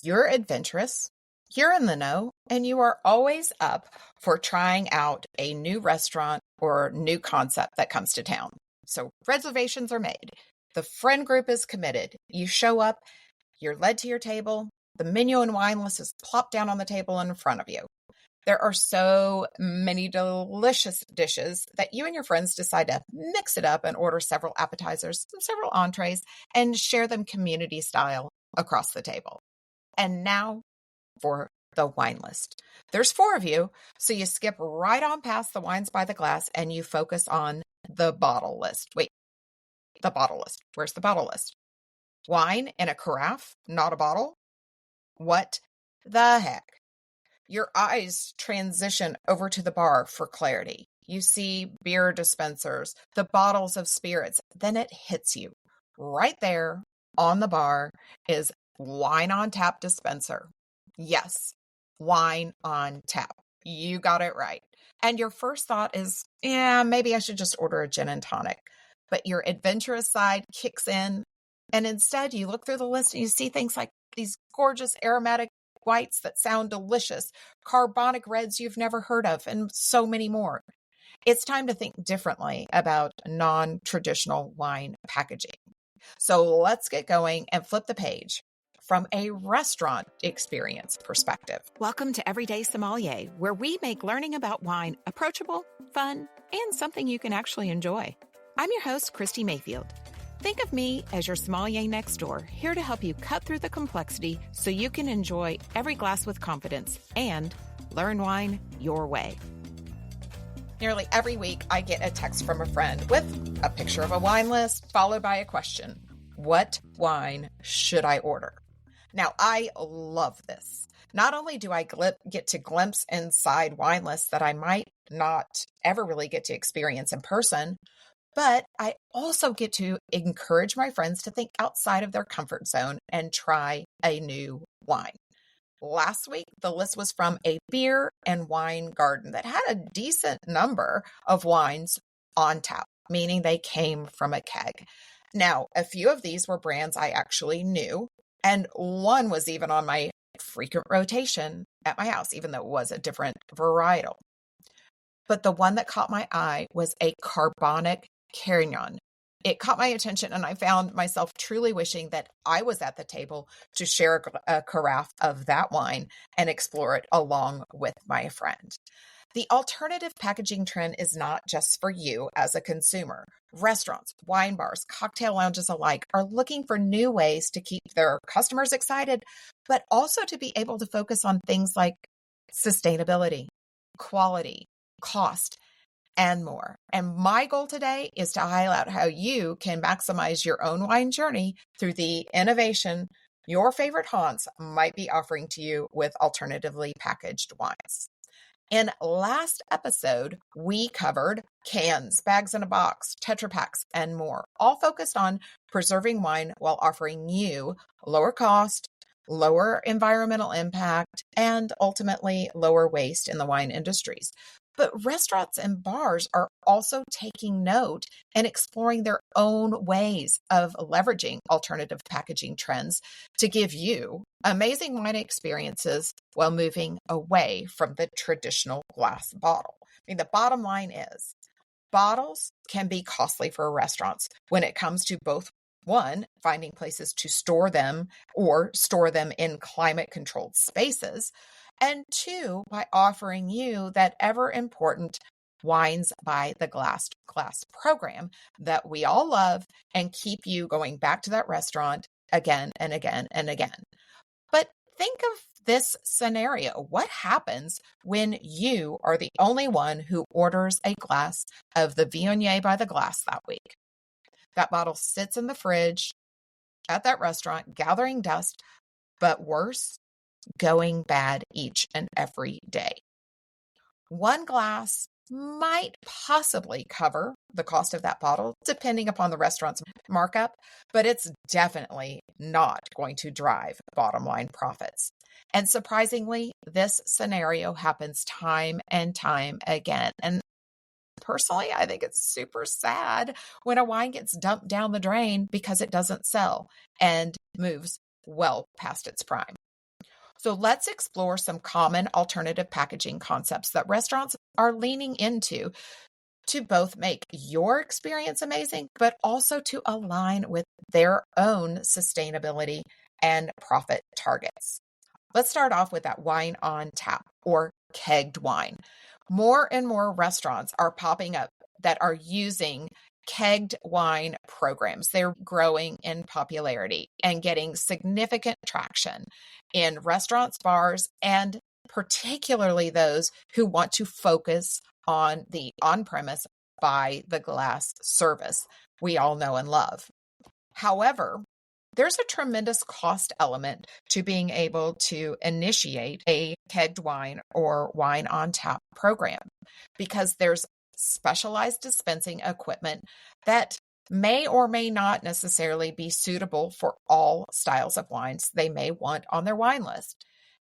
You're adventurous, you're in the know, and you are always up for trying out a new restaurant or new concept that comes to town. So reservations are made. The friend group is committed. You show up, you're led to your table. The menu and wine list is plopped down on the table in front of you. There are so many delicious dishes that you and your friends decide to mix it up and order several appetizers and several entrees and share them community style across the table. And now for the wine list. There's 4 of you, so you skip right on past the wines by the glass and you focus on the bottle list. Wait, the bottle list. Where's the bottle list? Wine in a carafe, not a bottle? What the heck? Your eyes transition over to the bar for clarity. You see beer dispensers, the bottles of spirits. Then it hits you. Right there on the bar is wine on tap dispenser. Yes, wine on tap. You got it right. And your first thought is, yeah, maybe I should just order a gin and tonic. But your adventurous side kicks in. And instead, you look through the list and you see things like these gorgeous aromatic whites that sound delicious, carbonic reds you've never heard of, and so many more. It's time to think differently about non-traditional wine packaging. So let's get going and flip the page from a restaurant experience perspective. Welcome to Everyday Sommelier, where we make learning about wine approachable, fun, and something you can actually enjoy. I'm your host, Kristi Mayfield. Think of me as your sommelier next door, here to help you cut through the complexity so you can enjoy every glass with confidence and learn wine your way. Nearly every week, I get a text from a friend with a picture of a wine list, followed by a question. What wine should I order? Now, I love this. Not only do I get to glimpse inside wine lists that I might not ever really get to experience in person, but I also get to encourage my friends to think outside of their comfort zone and try a new wine. Last week, the list was from a beer and wine garden that had a decent number of wines on tap, meaning they came from a keg. Now, a few of these were brands I actually knew, and one was even on my frequent rotation at my house, even though it was a different varietal. But the one that caught my eye was a carbonic Carignan. It caught my attention, and I found myself truly wishing that I was at the table to share a carafe of that wine and explore it along with my friend. The alternative packaging trend is not just for you as a consumer. Restaurants, wine bars, cocktail lounges alike are looking for new ways to keep their customers excited, but also to be able to focus on things like sustainability, quality, cost, and more. And my goal today is to highlight how you can maximize your own wine journey through the innovation your favorite haunts might be offering to you with alternatively packaged wines. In last episode, we covered cans, bags in a box, Tetra packs, and more, all focused on preserving wine while offering you lower cost, lower environmental impact, and ultimately lower waste in the wine industries. But restaurants and bars are also taking note and exploring their own ways of leveraging alternative packaging trends to give you amazing wine experiences while moving away from the traditional glass bottle. I mean, the bottom line is bottles can be costly for restaurants when it comes to both, one, finding places to store them or store them in climate-controlled spaces, and 2, by offering you that ever important wines by the glass program that we all love and keep you going back to that restaurant again and again and again. But think of this scenario. What happens when you are the only one who orders a glass of the Viognier by the glass that week? That bottle sits in the fridge at that restaurant, gathering dust, but worse, going bad each and every day. One glass might possibly cover the cost of that bottle, depending upon the restaurant's markup, but it's definitely not going to drive bottom line profits. And surprisingly, this scenario happens time and time again. And personally, I think it's super sad when a wine gets dumped down the drain because it doesn't sell and moves well past its prime. So let's explore some common alternative packaging concepts that restaurants are leaning into to both make your experience amazing, but also to align with their own sustainability and profit targets. Let's start off with that wine on tap or kegged wine. More and more restaurants are popping up that are using kegged wine programs. They're growing in popularity and getting significant traction in restaurants, bars, and particularly those who want to focus on the on-premise by the glass service we all know and love. However, there's a tremendous cost element to being able to initiate a kegged wine or wine on tap program because there's specialized dispensing equipment that may or may not necessarily be suitable for all styles of wines they may want on their wine list.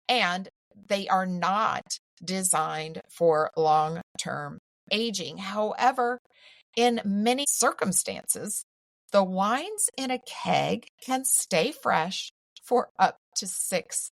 And they are not designed for long-term aging. However, in many circumstances, the wines in a keg can stay fresh for up to 6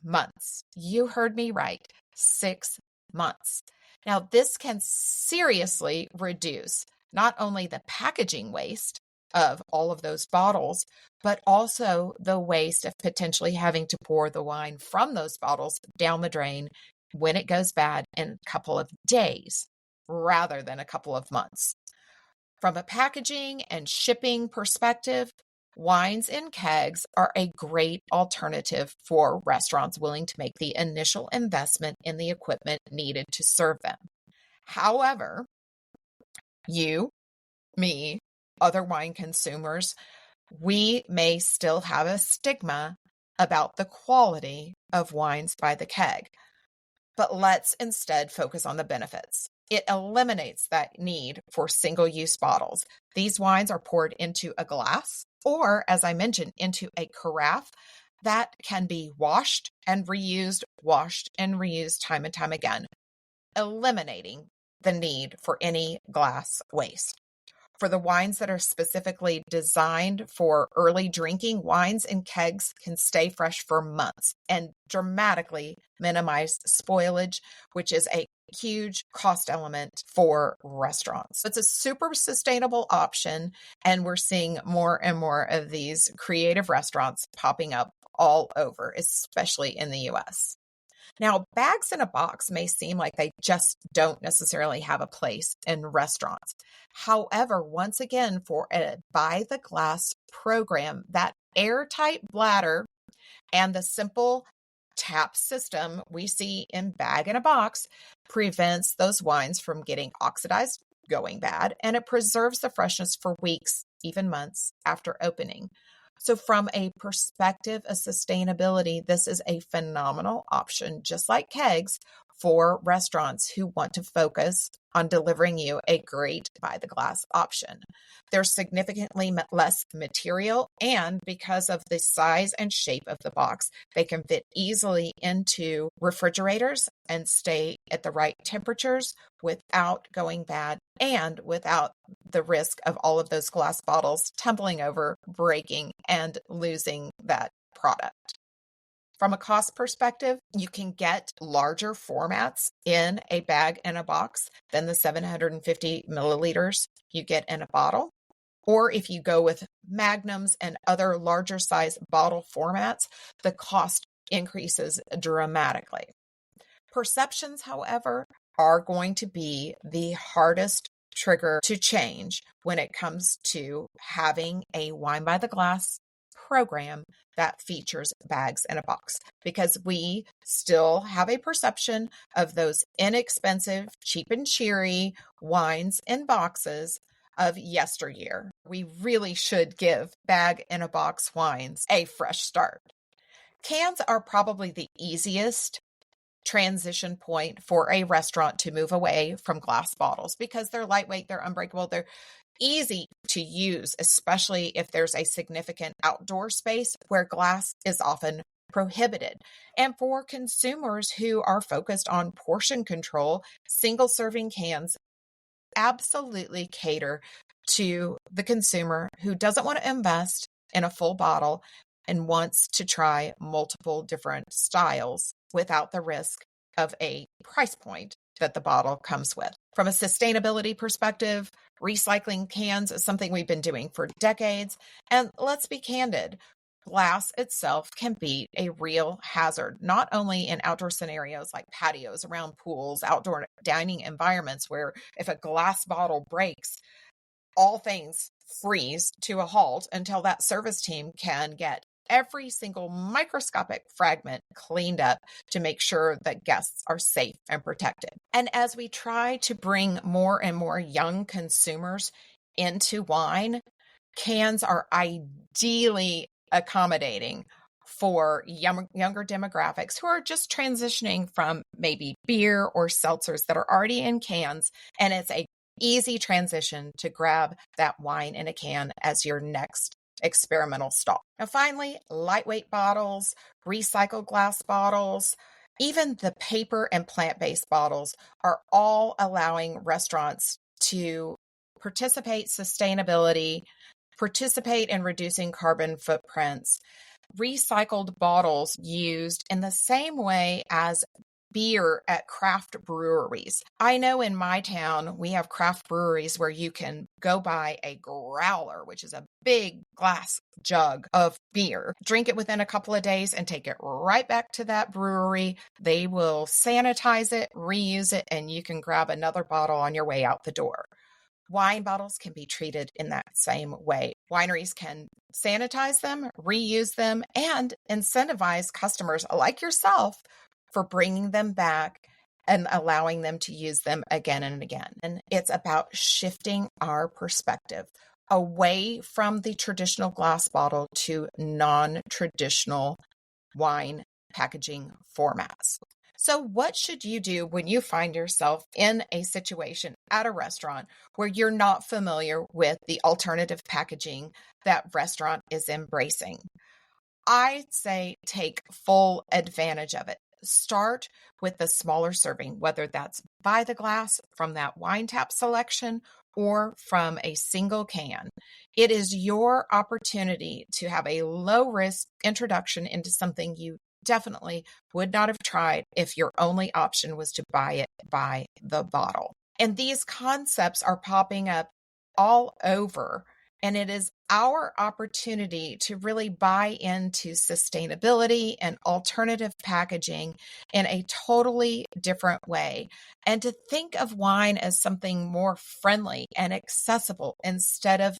months. You heard me right, 6 months. Now, this can seriously reduce not only the packaging waste of all of those bottles, but also the waste of potentially having to pour the wine from those bottles down the drain when it goes bad in a couple of days rather than a couple of months. From a packaging and shipping perspective, wines in kegs are a great alternative for restaurants willing to make the initial investment in the equipment needed to serve them. However, you, me, other wine consumers, we may still have a stigma about the quality of wines by the keg. But let's instead focus on the benefits. It eliminates that need for single-use bottles. These wines are poured into a glass or, as I mentioned, into a carafe that can be washed and reused time and time again, eliminating the need for any glass waste. For the wines that are specifically designed for early drinking, wines in kegs can stay fresh for months and dramatically minimize spoilage, which is a huge cost element for restaurants. It's a super sustainable option, and we're seeing more and more of these creative restaurants popping up all over, especially in the US. Now, bags in a box may seem like they just don't necessarily have a place in restaurants. However, once again, for a by the glass program, that airtight bladder and the simple tap system we see in bag in a box prevents those wines from getting oxidized, going bad, and it preserves the freshness for weeks, even months after opening. So from a perspective of sustainability, this is a phenomenal option, just like kegs, for restaurants who want to focus on delivering you a great by the glass option. There's significantly less material, and because of the size and shape of the box, they can fit easily into refrigerators and stay at the right temperatures without going bad and without the risk of all of those glass bottles tumbling over, breaking, and losing that product. From a cost perspective, you can get larger formats in a bag and a box than the 750 milliliters you get in a bottle. Or if you go with magnums and other larger size bottle formats, the cost increases dramatically. Perceptions, however, are going to be the hardest trigger to change when it comes to having a wine by the glass program that features bags in a box, because we still have a perception of those inexpensive, cheap and cheery wines in boxes of yesteryear. We really should give bag in a box wines a fresh start. Cans are probably the easiest transition point for a restaurant to move away from glass bottles because they're lightweight, they're unbreakable, they're easy to use, especially if there's a significant outdoor space where glass is often prohibited. And for consumers who are focused on portion control, single serving cans absolutely cater to the consumer who doesn't want to invest in a full bottle and wants to try multiple different styles without the risk of a price point that the bottle comes with. From a sustainability perspective, recycling cans is something we've been doing for decades. And let's be candid, glass itself can be a real hazard, not only in outdoor scenarios like patios, around pools, outdoor dining environments, where if a glass bottle breaks, all things freeze to a halt until that service team can get every single microscopic fragment cleaned up to make sure that guests are safe and protected. And as we try to bring more and more young consumers into wine, cans are ideally accommodating for younger demographics who are just transitioning from maybe beer or seltzers that are already in cans. And it's a easy transition to grab that wine in a can as your next experimental stop. Now, finally, lightweight bottles, recycled glass bottles, even the paper and plant-based bottles are all allowing restaurants to participate sustainability, participate in reducing carbon footprints. Recycled bottles used in the same way as beer at craft breweries. I know in my town, we have craft breweries where you can go buy a growler, which is a big glass jug of beer, drink it within a couple of days and take it right back to that brewery. They will sanitize it, reuse it, and you can grab another bottle on your way out the door. Wine bottles can be treated in that same way. Wineries can sanitize them, reuse them, and incentivize customers like yourself for bringing them back and allowing them to use them again and again. And it's about shifting our perspective away from the traditional glass bottle to non-traditional wine packaging formats. So what should you do when you find yourself in a situation at a restaurant where you're not familiar with the alternative packaging that restaurant is embracing? I'd say take full advantage of it. Start with the smaller serving, whether that's by the glass from that wine tap selection or from a single can. It is your opportunity to have a low risk introduction into something you definitely would not have tried if your only option was to buy it by the bottle. And these concepts are popping up all over. And it is our opportunity to really buy into sustainability and alternative packaging in a totally different way. And to think of wine as something more friendly and accessible instead of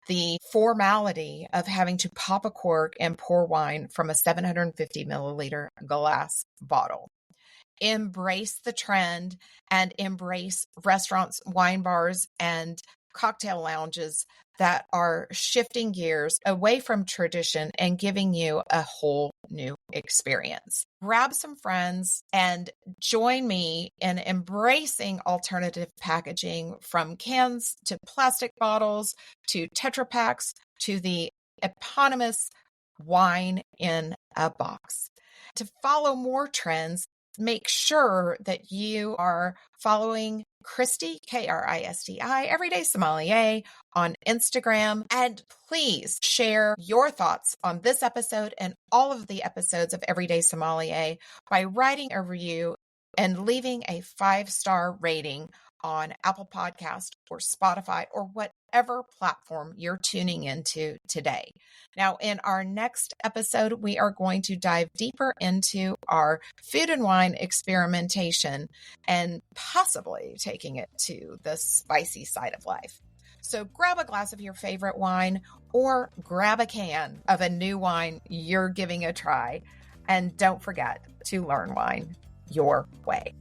the formality of having to pop a cork and pour wine from a 750 milliliter glass bottle. Embrace the trend and embrace restaurants, wine bars, and cocktail lounges that are shifting gears away from tradition and giving you a whole new experience. Grab some friends and join me in embracing alternative packaging, from cans to plastic bottles to Tetra packs to the eponymous wine in a box. To follow more trends, make sure that you are following Kristi, Kristi, Everyday Sommelier on Instagram. And please share your thoughts on this episode and all of the episodes of Everyday Sommelier by writing a review and leaving a 5-star rating on Apple Podcast or Spotify or whatever platform you're tuning into today. Now, in our next episode, we are going to dive deeper into our food and wine experimentation and possibly taking it to the spicy side of life. So grab a glass of your favorite wine or grab a can of a new wine you're giving a try. And don't forget to learn wine your way.